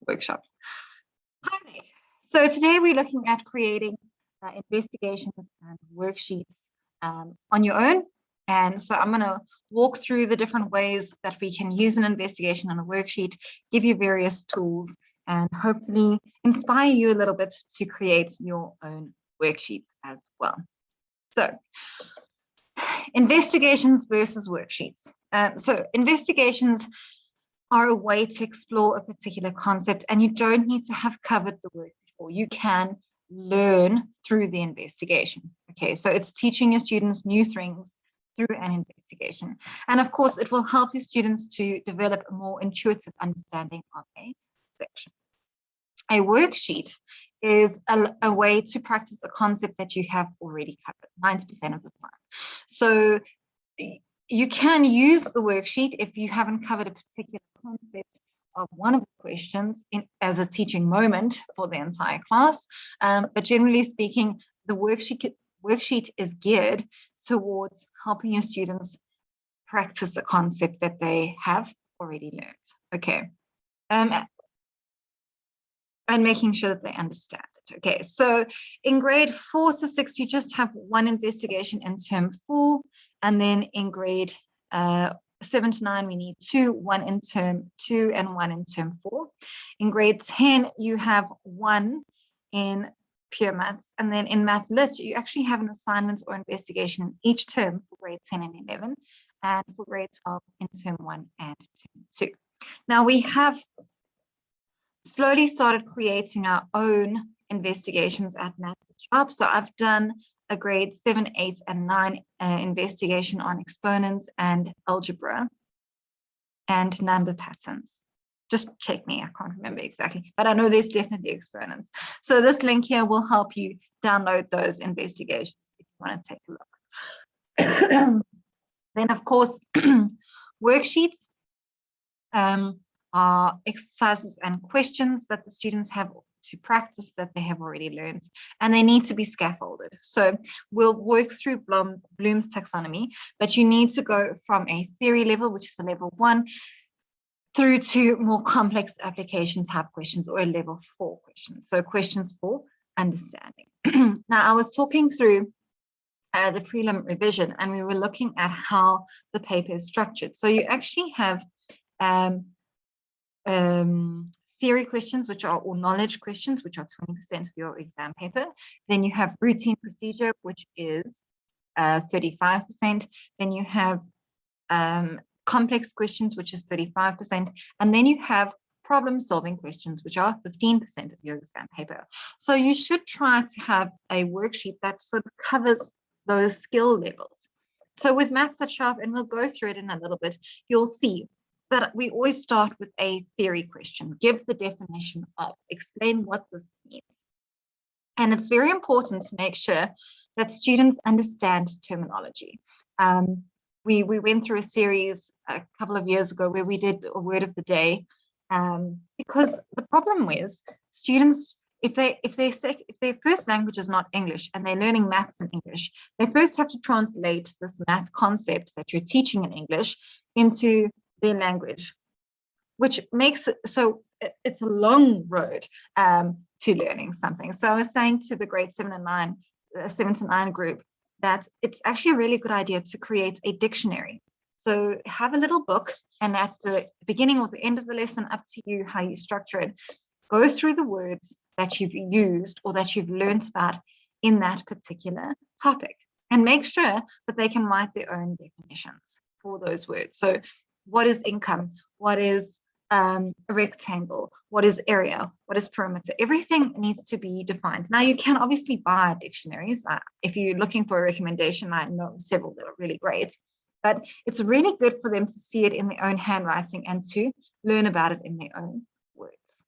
workshop. Hi. So today we're looking at creating investigations and worksheets on your own. And so I'm going to walk through the different ways that we can use an investigation and a worksheet, give you various tools, and hopefully inspire you a little bit to create your own worksheets as well. So investigations versus worksheets. So investigations are a way to explore a particular concept, and you don't need to have covered the work before. You can learn through the investigation. Okay, so it's teaching your students new things through an investigation. And of course, it will help your students to develop a more intuitive understanding of a section. A worksheet is a way to practice a concept that you have already covered 90% of the time. So you can use the worksheet if you haven't covered a particular concept of one of the questions as a teaching moment for the entire class. But generally speaking, the worksheet is geared towards helping your students practice a concept that they have already learned. Okay. And making sure that they understand it. Okay, so in grade 4 to 6, you just have one investigation in term 4, and then in grade 7 to 9, we need two, one in term 2 and one in term 4. In grade 10, you have one in pure maths, and then in math lit, you actually have an assignment or investigation each term for grade 10 and 11, and for grade 12 in term 1 and term 2. Now we have slowly started creating our own investigations at Maths Sharp. So I've done a grade 7, 8, and 9 investigation on exponents and algebra and number patterns. Just check me, I can't remember exactly, but I know there's definitely exponents. So this link here will help you download those investigations if you want to take a look. Then of course, worksheets are exercises and questions that the students have to practice that they have already learned, and they need to be scaffolded. So we'll work through Bloom's taxonomy, but you need to go from a theory level, which is a level 1, through to more complex application type questions, or a level 4 questions. So questions for understanding. Now, I was talking through the prelim revision, and we were looking at how the paper is structured. So you actually have theory questions, which are or knowledge questions, which are 20% of your exam paper. Then you have routine procedure, which is 35%. Then you have complex questions, which is 35%. And then you have problem solving questions, which are 15% of your exam paper. So you should try to have a worksheet that sort of covers those skill levels. So with Maths at Sharp, and we'll go through it in a little bit, you'll see that we always start with a theory question, give the definition of, explain what this means. And it's very important to make sure that students understand terminology. We went through a series a couple of years ago where we did a word of the day, because the problem was students, if their first language is not English and they're learning maths in English, they first have to translate this math concept that you're teaching in English into their language, which makes it so it's a long road to learning something. So I was saying to the grade 7 to 9 group that it's actually a really good idea to create a dictionary. So have a little book, and at the beginning or the end of the lesson, up to you how you structure it, go through the words that you've used or that you've learned about in that particular topic, and make sure that they can write their own definitions for those words. So what is income? What is a rectangle? What is area? What is perimeter? Everything needs to be defined. Now, you can obviously buy dictionaries. If you're looking for a recommendation, I know several that are really great, but it's really good for them to see it in their own handwriting and to learn about it in their own words.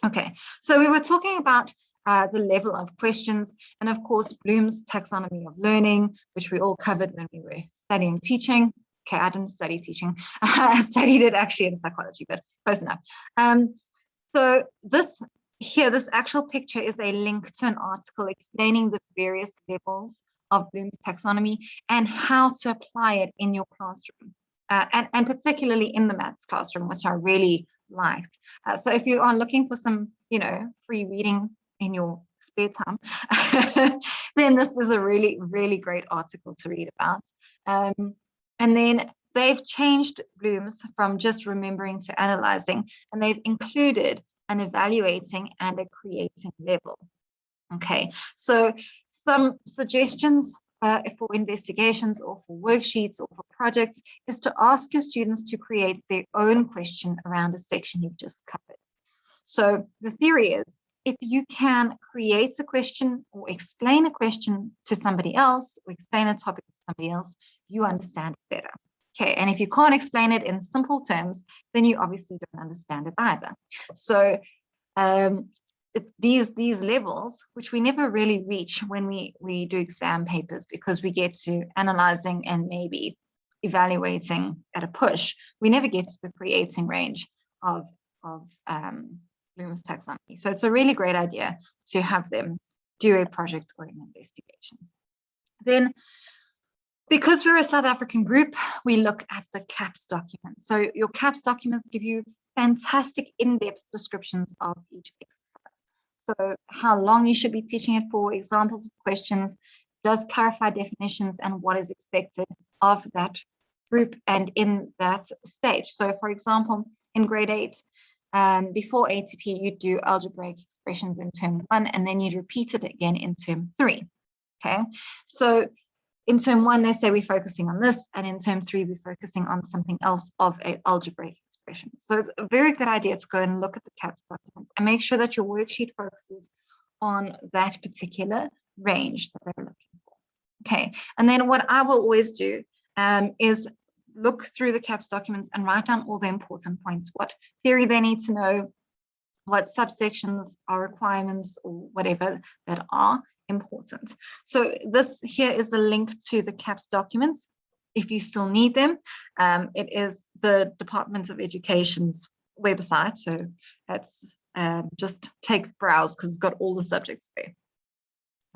Okay, so we were talking about the level of questions, and of course, Bloom's taxonomy of learning, which we all covered when we were studying teaching. Okay, I didn't study teaching. I studied it actually in psychology, but close enough. So this actual picture is a link to an article explaining the various levels of Bloom's taxonomy and how to apply it in your classroom, and particularly in the maths classroom, which I really liked. So if you are looking for some, free reading in your spare time, then this is a really, really great article to read about. And then they've changed Bloom's from just remembering to analyzing, and they've included an evaluating and a creating level. Okay, so some suggestions for investigations or for worksheets or for projects is to ask your students to create their own question around a section you've just covered. So the theory is, if you can create a question or explain a question to somebody else or explain a topic to somebody else, you understand it better. Okay, and if you can't explain it in simple terms, then you obviously don't understand it either. So these levels, which we never really reach when we do exam papers, because we get to analyzing and maybe evaluating at a push, we never get to the creating range of Bloom's taxonomy. So it's a really great idea to have them do a project or an investigation. Then, because we're a South African group, we look at the CAPS documents. So your CAPS documents give you fantastic in-depth descriptions of each exercise. So how long you should be teaching it for, examples of questions, does clarify definitions and what is expected of that group and in that stage. So for example, in grade 8, before ATP, you'd do algebraic expressions in term 1, and then you'd repeat it again in term 3. Okay, so in term 1, they say we're focusing on this, and in term 3, we're focusing on something else of an algebraic expression. So it's a very good idea to go and look at the CAPS documents and make sure that your worksheet focuses on that particular range that they're looking for. Okay, and then what I will always do is look through the CAPS documents and write down all the important points, what theory they need to know, what subsections are requirements or whatever that are important. So this here is the link to the CAPS documents if you still need them. It is the Department of Education's website, so that's just browse because it's got all the subjects there.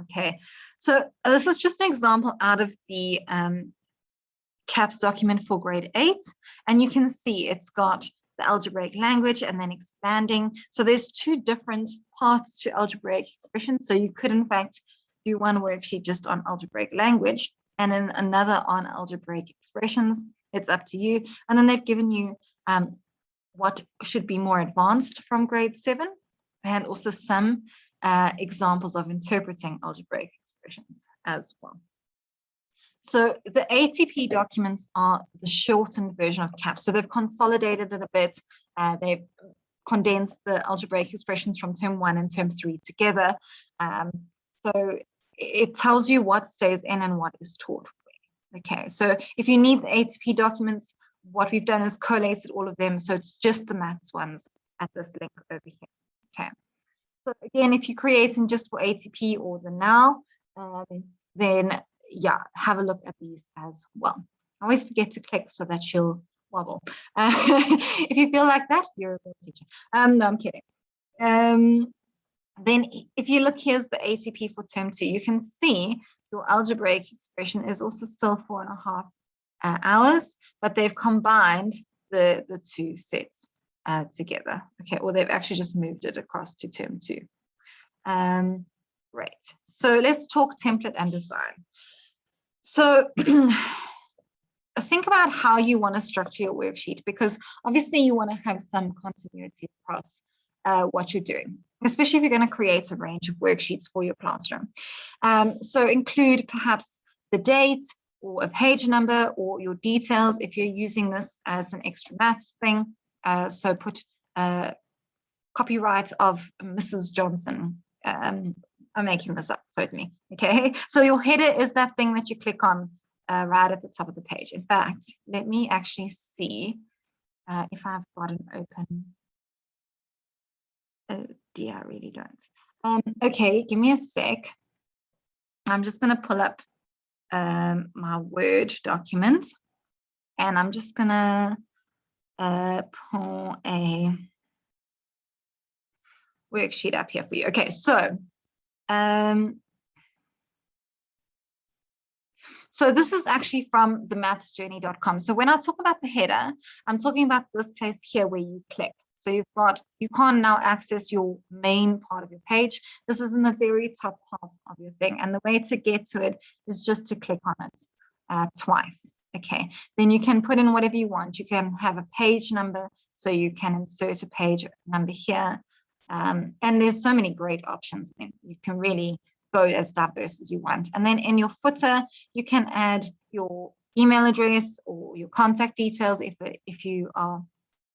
Okay, so this is just an example out of the CAPS document for grade 8, and you can see it's got the algebraic language and then expanding. So there's 2 different parts to algebraic expressions. So you could in fact do one worksheet just on algebraic language and then another on algebraic expressions. It's up to you. And then they've given you what should be more advanced from grade 7, and also some examples of interpreting algebraic expressions as well. So the ATP documents are the shortened version of CAPS. So they've consolidated it a bit. They've condensed the algebraic expressions from term 1 and term 3 together. So it tells you what stays in and what is taught where. Okay, so if you need the ATP documents, what we've done is collated all of them. So it's just the maths ones at this link over here. Okay, so again, if you're creating just for ATP or the now, then yeah, have a look at these as well. I always forget to click so that she'll wobble. If you feel like that, you're a good teacher. No, I'm kidding. Then if you look, here's the ATP for term 2. You can see your algebraic expression is also still 4.5 hours, but they've combined the 2 sets together. Okay, or they've actually just moved it across to term 2. Great. So let's talk template and design. So think about how you want to structure your worksheet, because obviously you want to have some continuity across what you're doing, especially if you're going to create a range of worksheets for your classroom. So include perhaps the date or a page number or your details if you're using this as an extra maths thing. So put copyright of Mrs. Johnson. I'm making this up, totally. Okay, so your header is that thing that you click on right at the top of the page. In fact, let me actually see if I've got an open. Oh dear, I really don't. Okay, give me a sec. I'm just going to pull up my Word document, and I'm just going to pull a worksheet up here for you. Okay, so so this is actually from the mathsjourney.com. So when I talk about the header, I'm talking about this place here where you click. So you can't now access your main part of your page. This is in the very top half of your thing. And the way to get to it is just to click on it twice. Okay, then you can put in whatever you want. You can have a page number, so you can insert a page number here. And there's so many great options. I mean, you can really go as diverse as you want. And then in your footer, you can add your email address or your contact details if you are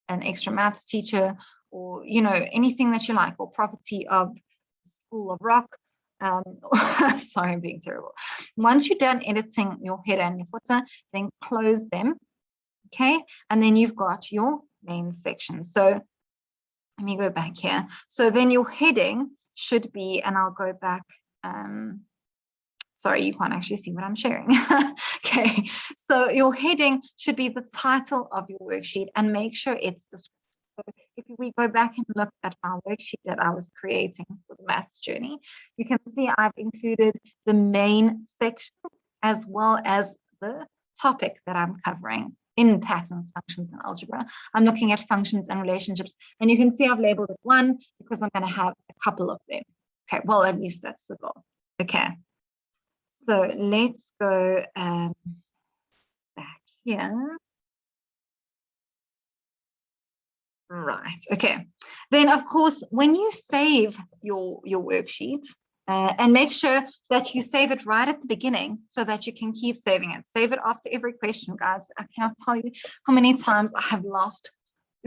an extra maths teacher, or anything that you like, or property of School of Rock. Sorry, I'm being terrible. Once you're done editing your header and your footer, then close them. Okay, and then you've got your main section. So let me go back here. So then your heading should be, and I'll go back. Sorry, you can't actually see what I'm sharing. Okay, so your heading should be the title of your worksheet, and make sure it's descriptive. So if we go back and look at our worksheet that I was creating for the maths journey, you can see I've included the main section as well as the topic that I'm covering in patterns, functions, and algebra. I'm looking at functions and relationships, and you can see I've labeled it 1 because I'm going to have a couple of them. Okay, well, at least that's the goal. Okay, so let's go back here. Right, okay. Then, of course, when you save your worksheet, and make sure that you save it right at the beginning so that you can keep saving it. Save it after every question, guys. I cannot tell you how many times I have lost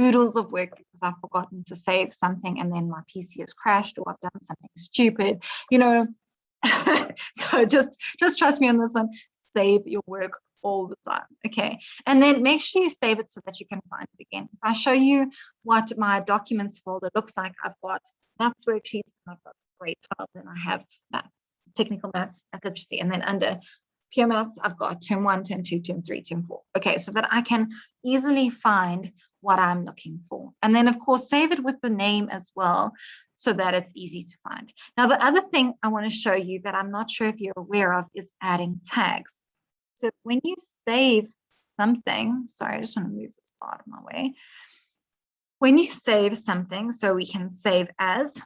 oodles of work because I've forgotten to save something and then my PC has crashed, or I've done something stupid, So just trust me on this one. Save your work all the time. Okay, and then make sure you save it so that you can find it again. If I show you what my documents folder looks like, I've got maths worksheets, and I've got grade 12, and I have maths, technical maths, math literacy, and then under pure maths, I've got term 1, term 2, term 3, term 4. Okay, so that I can easily find what I'm looking for. And then, of course, save it with the name as well, so that it's easy to find. Now, the other thing I want to show you that I'm not sure if you're aware of is adding tags. So when you save something, sorry, I just want to move this part of my way. When you save something, so we can save as,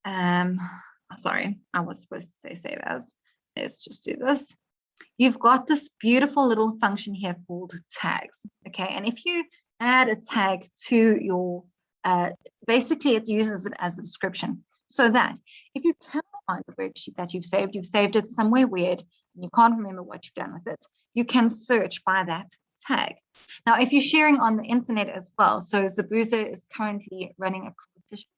sorry, I was supposed to say save as. Let's just do this. You've got this beautiful little function here called tags. Okay, and if you add a tag to your, basically it uses it as a description, so that if you cannot find the worksheet that you've saved it somewhere weird, and you can't remember what you've done with it, you can search by that tag. Now, if you're sharing on the internet as well, so Zabuza is currently running a competition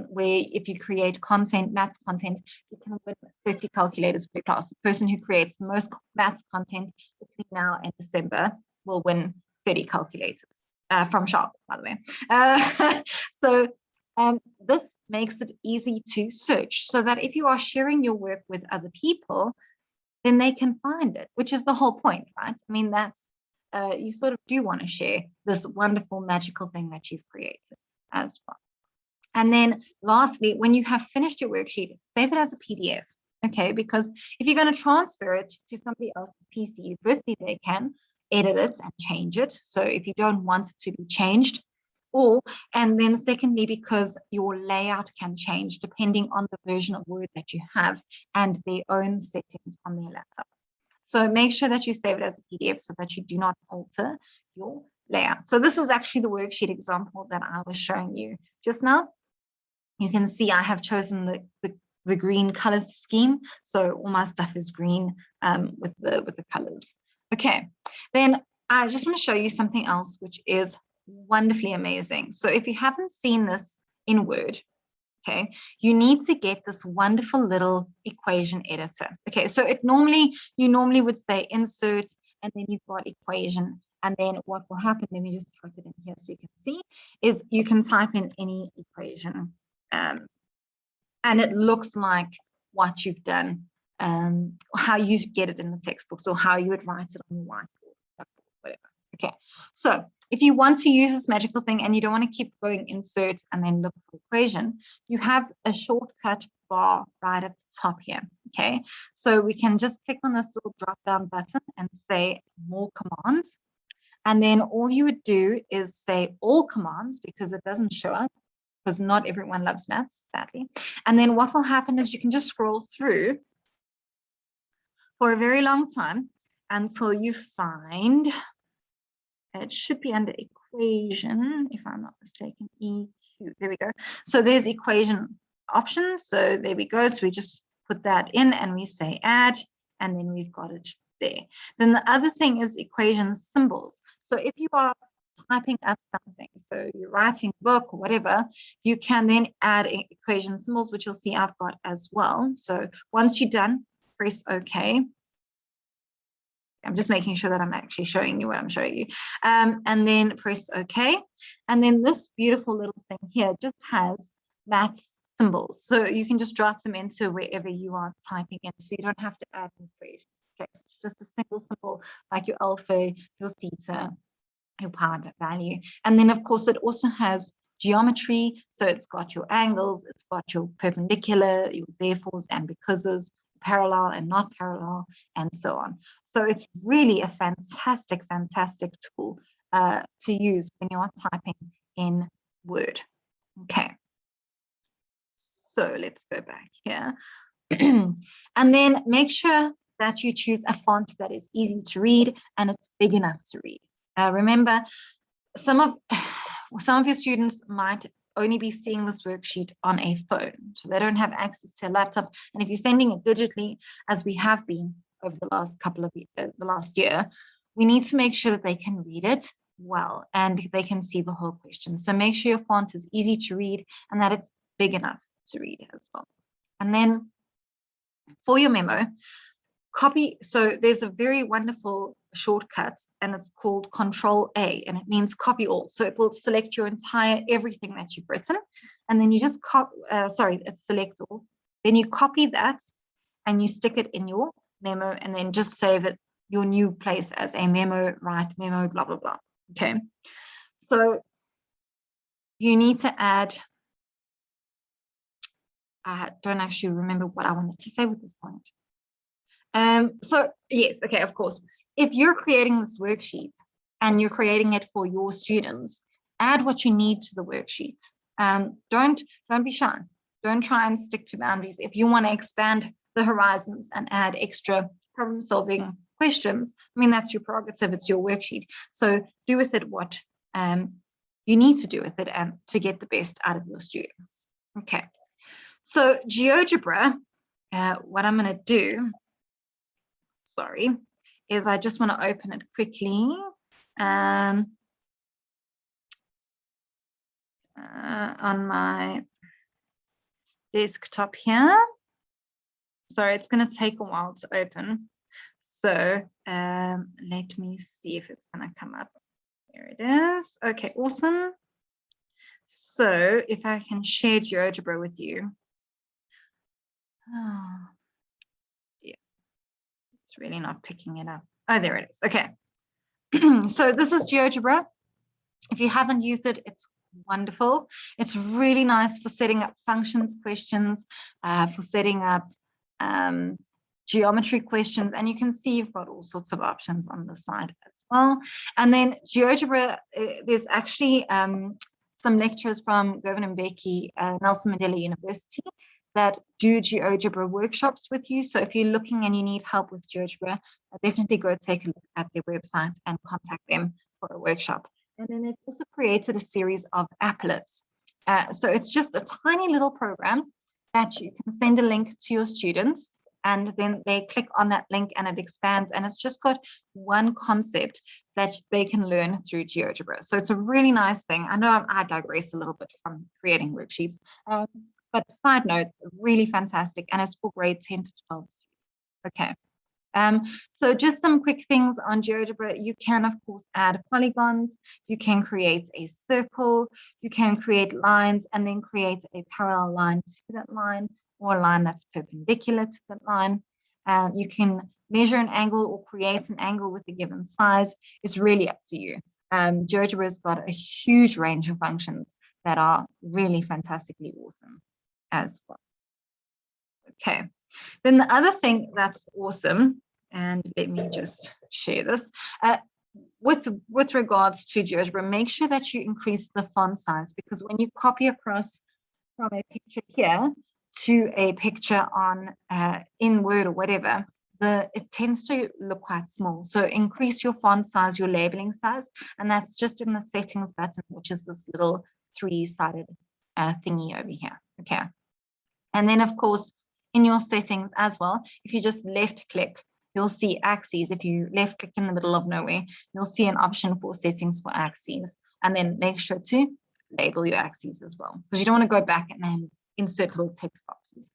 where if you create content, maths content, you can win 30 calculators per class. The person who creates the most maths content between now and December will win 30 calculators from Sharp, by the way. So this makes it easy to search, so that if you are sharing your work with other people, then they can find it, which is the whole point, right? I mean, that's, you sort of do want to share this wonderful magical thing that you've created as well. And then lastly, when you have finished your worksheet, save it as a PDF, okay? Because if you're going to transfer it to somebody else's PC, firstly, they can edit it and change it. So if you don't want it to be changed, and then secondly, because your layout can change depending on the version of Word that you have and their own settings on their laptop. So make sure that you save it as a PDF so that you do not alter your layout. So this is actually the worksheet example that I was showing you just now. You can see I have chosen the green color scheme. So all my stuff is green with the colors. Okay, then I just want to show you something else, which is wonderfully amazing. So if you haven't seen this in Word, okay, you need to get this wonderful little equation editor. Okay, so you normally would say insert, and then you've got equation. And then what will happen, let me just type it in here so you can see, is you can type in any equation. And it looks like what you've done, how you get it in the textbooks, or how you would write it on the whiteboard, whatever. Okay, so if you want to use this magical thing and you don't want to keep going insert and then look for equation, you have a shortcut bar right at the top here. Okay, so we can just click on this little drop down button and say more commands. And then all you would do is say all commands, because it doesn't show up, because not everyone loves maths, sadly. And then what will happen is you can just scroll through for a very long time until you find, it should be under equation, if I'm not mistaken, EQ. There we go. So there's equation options. So there we go. So we just put that in and we say add, and then we've got it there. Then the other thing is equation symbols. So if you are typing up something, so you're writing a book or whatever, you can then add equation symbols, which you'll see I've got as well. So once you're done, press OK. I'm just making sure that I'm actually showing you what I'm showing you. And then press OK. And then this beautiful little thing here just has maths symbols. So you can just drop them into wherever you are typing in. So you don't have to add an equation. Okay, so it's just a single symbol like your alpha, your theta, your pi value. And then of course it also has geometry. So it's got your angles, it's got your perpendicular, your therefores and becauses, parallel and not parallel, and so on. So it's really a fantastic tool to use when you are typing in Word. Okay. So let's go back here. And then make sure that you choose a font that is easy to read and it's big enough to read. Remember, some of your students might only be seeing this worksheet on a phone, so they don't have access to a laptop. And if you're sending it digitally, as we have been over the last couple of the last year, we need to make sure that they can read it well and they can see the whole question. So make sure your font is easy to read and that it's big enough to read as well. And then for your memo, copy. So there's a very wonderful shortcut and it's called Control A, and it means copy all. So it will select your entire everything that you've written, and then you just it's select all. Then you copy that and you stick it in your memo, and then just save it your new place as a memo, write memo, blah blah blah. Okay. So you need to add. I don't actually remember what I wanted to say with this point. So yes, okay, of course, if you're creating this worksheet and you're creating it for your students, add what you need to the worksheet. Don't be shy. Don't try and stick to boundaries. If you want to expand the horizons and add extra problem solving questions, I mean, that's your prerogative, it's your worksheet. So do with it what you need to do with it and to get the best out of your students. Okay, so GeoGebra, what I'm going to do, is I just want to open it quickly. On my desktop here. Sorry, it's going to take a while to open. So let me see if it's going to come up. There it is. Okay, awesome. So if I can share GeoGebra with you. Oh, yeah, it's really not picking it up. Oh, there it is. Okay. So this is GeoGebra. If you haven't used it, it's wonderful. It's really nice for setting up functions questions, for setting up geometry questions, and you can see you've got all sorts of options on the side as well. And then GeoGebra, there's actually some lecturers from Govan and Becky, Nelson Mandela University, that do GeoGebra workshops with you. So if you're looking and you need help with GeoGebra, definitely go take a look at their website and contact them for a workshop. And then they've also created a series of applets. So it's just a tiny little program that you can send a link to your students, and then they click on that link and it expands, and it's just got one concept that they can learn through GeoGebra. So it's a really nice thing. I know I digress a little bit from creating worksheets, but side note, really fantastic, and it's for grade 10 to 12. Okay. So just some quick things on GeoGebra. You can, of course, add polygons. You can create a circle. You can create lines and then create a parallel line to that line, or a line that's perpendicular to that line. You can measure an angle or create an angle with a given size. It's really up to you. GeoGebra has got a huge range of functions that are really fantastically awesome as well. Okay, then the other thing that's awesome, and let me just share this. with regards to GeoGebra, make sure that you increase the font size, because when you copy across from a picture here to a picture on in Word or whatever, it tends to look quite small. So increase your font size, your labeling size, and that's just in the settings button, which is this little three-sided thingy over here. Okay. And then, of course, in your settings as well, if you just left click, you'll see axes. If you left click in the middle of nowhere, you'll see an option for settings for axes. And then make sure to label your axes as well, because you don't want to go back and then insert little text boxes.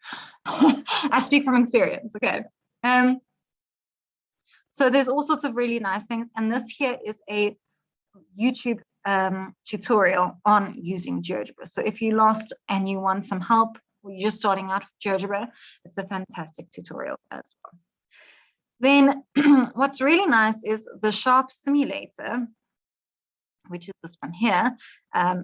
I speak from experience. Okay. So there's all sorts of really nice things. And this here is a YouTube tutorial on using GeoGebra. So if you lost and you want some help, or you're just starting out with GeoGebra, it's a fantastic tutorial as well. Then what's really nice is the Sharp simulator, which is this one here.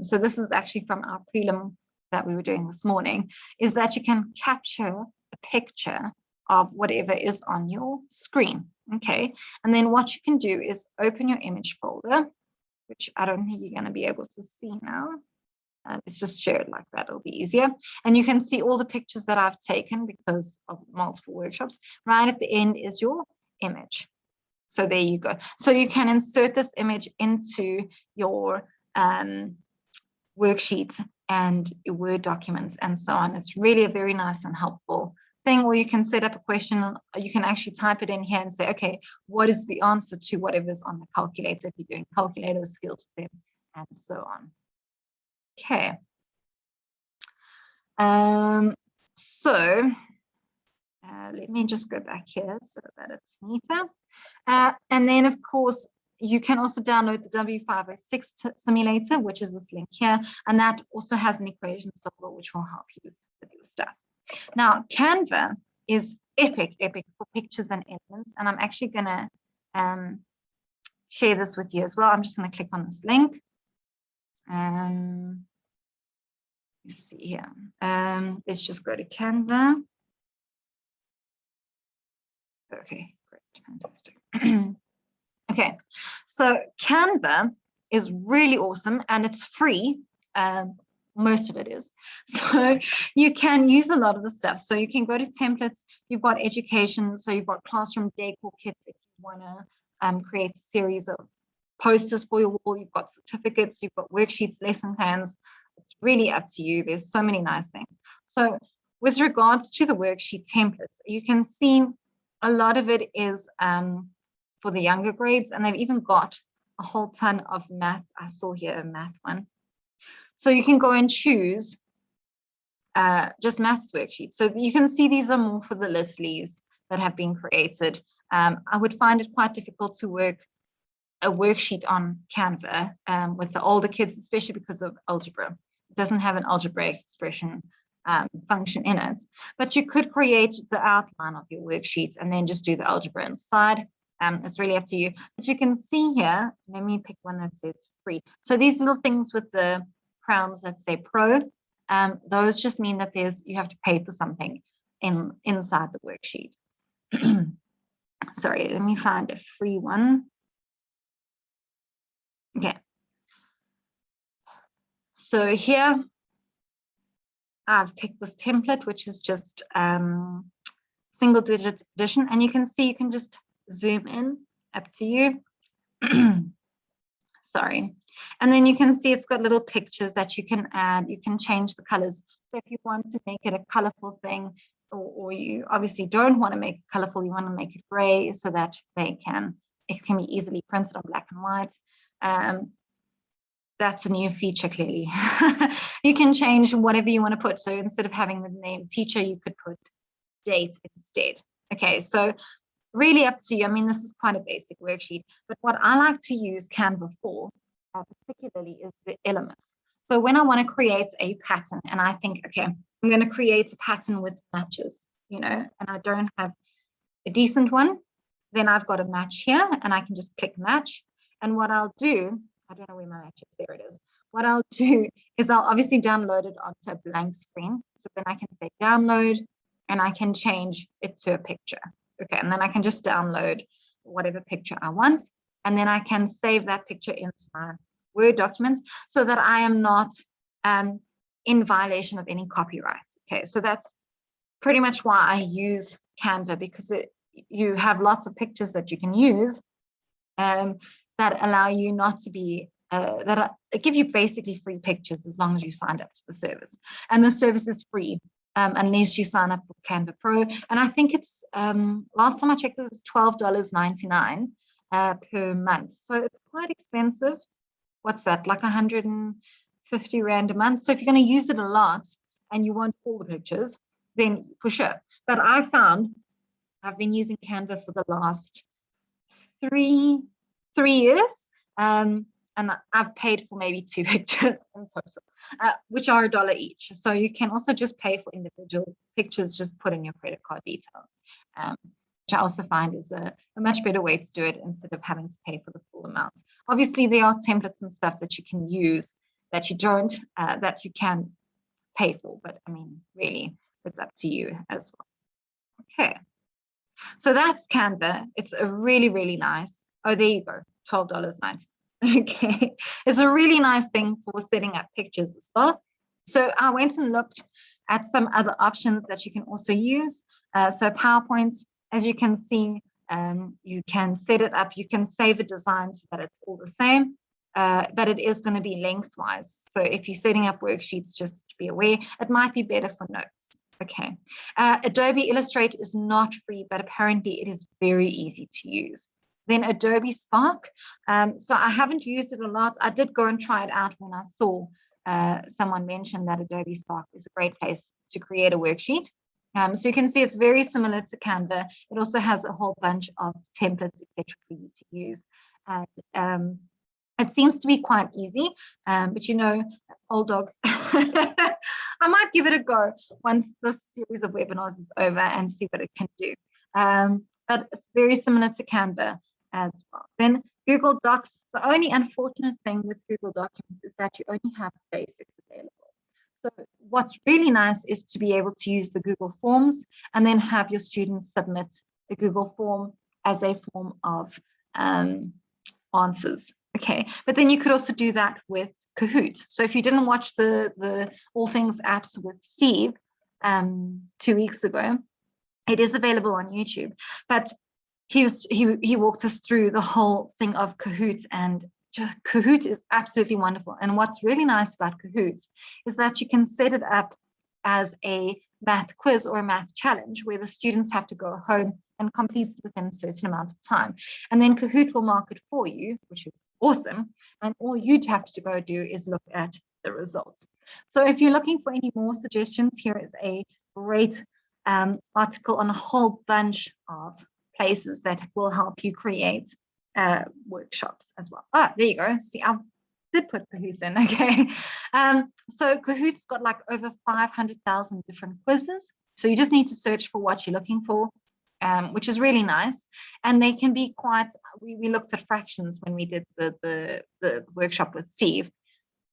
So this is actually from our prelim that we were doing this morning, is that you can capture a picture of whatever is on your screen. Okay, and then what you can do is open your image folder, which I don't think you're going to be able to see now. Let's just share it like that, it'll be easier. And you can see all the pictures that I've taken because of multiple workshops. Right at the end is your image. So there you go. So you can insert this image into your worksheets and your Word documents and so on. It's really a very nice and helpful thing. Or you can set up a question, you can actually type it in here and say, okay, what is the answer to whatever's on the calculator if you're doing calculator skills with them, and so on. Okay. Let me just go back here so that it's neater. And then, of course, you can also download the W506 simulator, which is this link here, and that also has an equation solver which will help you with your stuff. Now, Canva is epic for pictures and elements, and I'm actually going to share this with you as well. I'm just going to click on this link. Let's see here. Let's just go to Canva. Okay, great, fantastic. Okay, so Canva is really awesome and it's free. Most of it is. So you can use a lot of the stuff. So you can go to templates, you've got education, so you've got classroom decor kits if you want to create a series of posters for your wall, you've got certificates, you've got worksheets, lesson plans. It's really up to you. There's so many nice things. So with regards to the worksheet templates, you can see a lot of it is for the younger grades, and they've even got a whole ton of math. I saw here a math one. So you can go and choose just maths worksheets. So you can see these are more for the listlies that have been created. I would find it quite difficult to work a worksheet on Canva with the older kids, especially because of algebra. It doesn't have an algebraic expression function in it, but you could create the outline of your worksheet and then just do the algebra inside. It's really up to you, but you can see here, let me pick one that says free. So these little things with the crowns that say pro, those just mean that you have to pay for something inside the worksheet. Sorry, let me find a free one. Okay. So here I've picked this template, which is just single digit addition, and you can see you can just zoom in, up to you. Sorry. And then you can see it's got little pictures that you can add. You can change the colors. So if you want to make it a colorful thing, or you obviously don't want to make it colorful, you want to make it gray so that it can be easily printed on black and white. That's a new feature, clearly. You can change whatever you want to put. So instead of having the name teacher, you could put date instead. Okay, so really up to you. I mean, this is quite a basic worksheet, but what I like to use Canva for particularly is the elements. So when I want to create a pattern and I think, okay, I'm going to create a pattern with matches, and I don't have a decent one, then I've got a match here and I can just click match. And what I'll do, I don't know where my match is, there it is. What I'll do is I'll obviously download it onto a blank screen. So then I can say download and I can change it to a picture. Okay, and then I can just download whatever picture I want. and then I can save that picture into my Word document so that I am not in violation of any copyright. Okay, so that's pretty much why I use Canva, because you have lots of pictures that you can use that allow you not to be, give you basically free pictures as long as you signed up to the service. And the service is free unless you sign up for Canva Pro. And I think it's, last time I checked, it was $12.99 per month. So it's quite expensive. What's that, like 150 Rand a month? So if you're going to use it a lot and you want all the pictures, then for sure. But I found I've been using Canva for the last three years, and I've paid for maybe 2 pictures in total, which are $1 each. So you can also just pay for individual pictures, just put in your credit card details, which I also find is a much better way to do it instead of having to pay for the full amount. Obviously, there are templates and stuff that you can use that you don't, that you can pay for, but I mean, really, it's up to you as well. Okay, so that's Canva. It's a really, really nice. Oh, there you go, $12.90. Okay, it's a really nice thing for setting up pictures as well. So I went and looked at some other options that you can also use. So PowerPoint, as you can see, you can set it up. You can save a design so that it's all the same. But it is going to be lengthwise. So if you're setting up worksheets, just be aware, it might be better for notes. Okay. Adobe Illustrator is not free, but apparently it is very easy to use. Then Adobe Spark. So I haven't used it a lot. I did go and try it out when I saw someone mention that Adobe Spark is a great place to create a worksheet. So you can see it's very similar to Canva. It also has a whole bunch of templates, etc., for you to use. And it seems to be quite easy, but you know, old dogs. I might give it a go once this series of webinars is over and see what it can do. But it's very similar to Canva as well. Then Google Docs. The only unfortunate thing with Google Documents is that you only have basics available. So what's really nice is to be able to use the Google Forms and then have your students submit a Google form as a form of answers. Okay, but then you could also do that with Kahoot. So if you didn't watch the All Things Apps with Steve 2 weeks ago, it is available on YouTube. But he walked us through the whole thing of Kahoot, and Kahoot is absolutely wonderful. And what's really nice about Kahoot is that you can set it up as a math quiz or a math challenge where the students have to go home and complete it within a certain amount of time. And then Kahoot will mark it for you, which is awesome. And all you'd have to go do is look at the results. So if you're looking for any more suggestions, here is a great article on a whole bunch of places that will help you create workshops as well. Ah, there you go. See, I did put Kahoot in, okay. So Kahoot's got like over 500,000 different quizzes. So you just need to search for what you're looking for, which is really nice. And they can be quite, we looked at fractions when we did the workshop with Steve.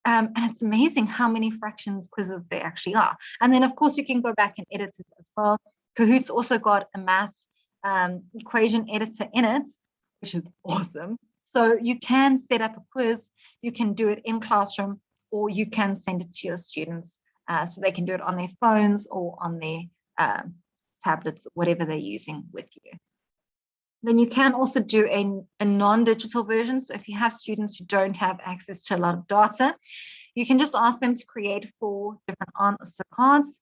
And it's amazing how many fractions quizzes there actually are. And then of course you can go back and edit it as well. Kahoot's also got a math equation editor in it, which is awesome. So you can set up a quiz, you can do it in classroom, or you can send it to your students so they can do it on their phones or on their tablets, whatever they're using with you. Then you can also do a non-digital version. So if you have students who don't have access to a lot of data, you can just ask them to create 4 different answer cards.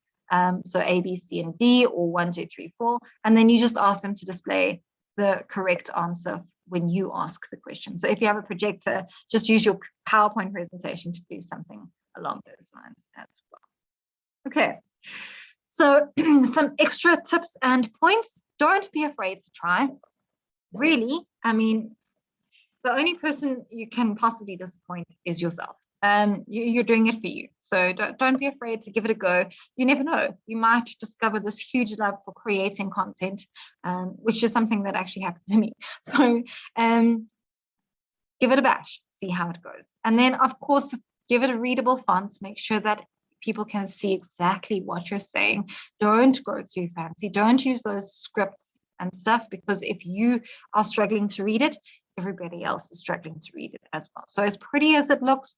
So A, B, C, and D, or 1, 2, 3, 4. And then you just ask them to display the correct answer when you ask the question. So if you have a projector, just use your PowerPoint presentation to do something along those lines as well. Okay, so some extra tips and points. Don't be afraid to try. Really, I mean, the only person you can possibly disappoint is yourself. You're doing it for you. So don't be afraid to give it a go. You never know. You might discover this huge love for creating content, which is something that actually happened to me. So give it a bash, see how it goes. And then, of course, give it a readable font. Make sure that people can see exactly what you're saying. Don't go too fancy. Don't use those scripts and stuff, because if you are struggling to read it, everybody else is struggling to read it as well. So as pretty as it looks,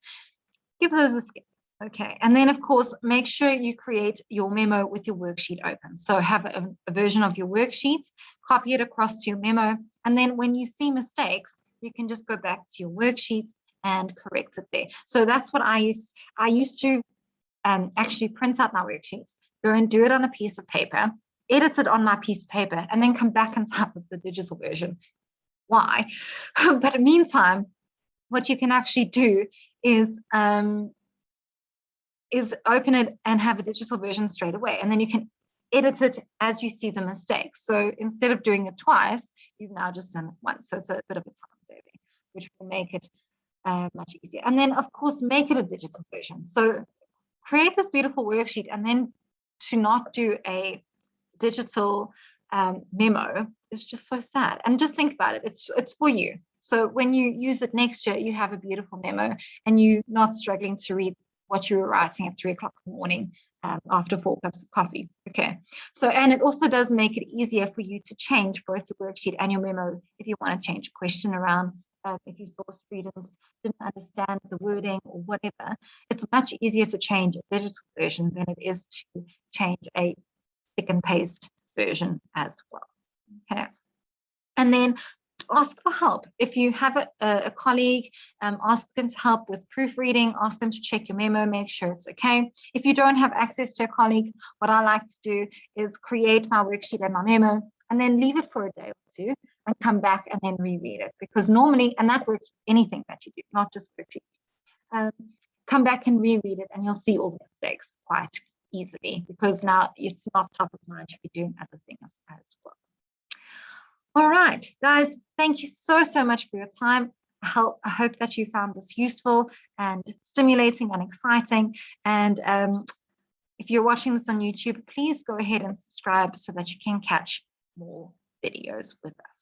give those a skip. Okay, and then of course, make sure you create your memo with your worksheet open. So have a version of your worksheet, copy it across to your memo, and then when you see mistakes, you can just go back to your worksheet and correct it there. So that's what I used to actually print out my worksheets, go and do it on a piece of paper, edit it on my piece of paper, and then come back and type up the digital version. Why? But in the meantime, what you can actually do is open it and have a digital version straight away. And then you can edit it as you see the mistakes. So instead of doing it twice, you've now just done it once. So it's a bit of a time saving, which will make it much easier. And then, of course, make it a digital version. So create this beautiful worksheet, and then to not do a digital memo is just so sad. And just think about it. It's for you. So when you use it next year, you have a beautiful memo and you're not struggling to read what you were writing at 3 o'clock in the morning after 4 cups of coffee. Okay. So, and it also does make it easier for you to change both your worksheet and your memo if you want to change a question around. If you saw students didn't understand the wording or whatever, it's much easier to change a digital version than it is to change a stick and paste version as well. Okay. And then ask for help. If you have a colleague, ask them to help with proofreading, ask them to check your memo, make sure it's okay. If you don't have access to a colleague, what I like to do is create my worksheet and my memo and then leave it for a day or two and come back and then reread it, because normally, and that works for anything that you do, not just worksheets. Come back and reread it and you'll see all the mistakes quite easily, because now it's not top of mind to be doing other things as well. All right, guys, thank you so much for your time. I hope that you found this useful and stimulating and exciting. And if you're watching this on YouTube, please go ahead and subscribe so that you can catch more videos with us.